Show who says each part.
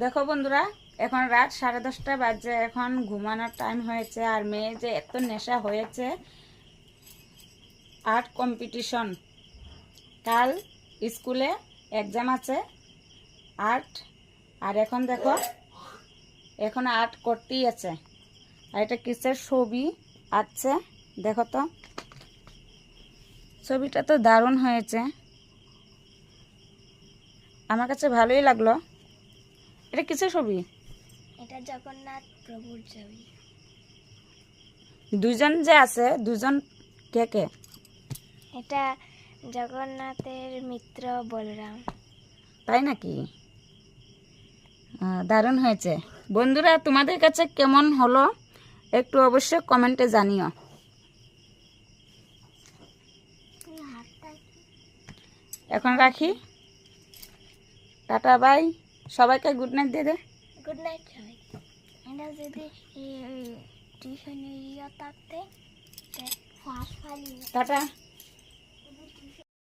Speaker 1: দেখো বন্ধুরা, এখন রাত 10:30 বাজে। এখন ঘুমানোর টাইম হয়েছে। আর মেয়ে যে এত নেশা হয়েছে, আর্ট কম্পিটিশন। কাল স্কুলে এক্সাম আছে আর্ট। আর এখন দেখো, এখন আর্ট করতেই আছে। আর এটা কিসের ছবি আঁকছে দেখো তো। ছবিটা তো দারুণ হয়েছে, আমার কাছে ভালোই লাগলো। এটা কিসের ছবি?
Speaker 2: এটা জগন্নাথ প্রভুর ছবি।
Speaker 1: দুজন যে আছে, দুজন কে কে?
Speaker 2: এটা জগন্নাথের মিত্র বলরাম।
Speaker 1: তাই নাকি? দারুণ হয়েছে। বন্ধুরা, তোমাদের কাছে কেমন হলো একটু অবশ্যই কমেন্টে জানিও। এখন রাখি, টাটা বাই। সবাইকে গুড নাইট দিয়ে দে।
Speaker 2: গুড নাইট সবাই। এটা যদি টিউশন থাকতে
Speaker 1: টাটা।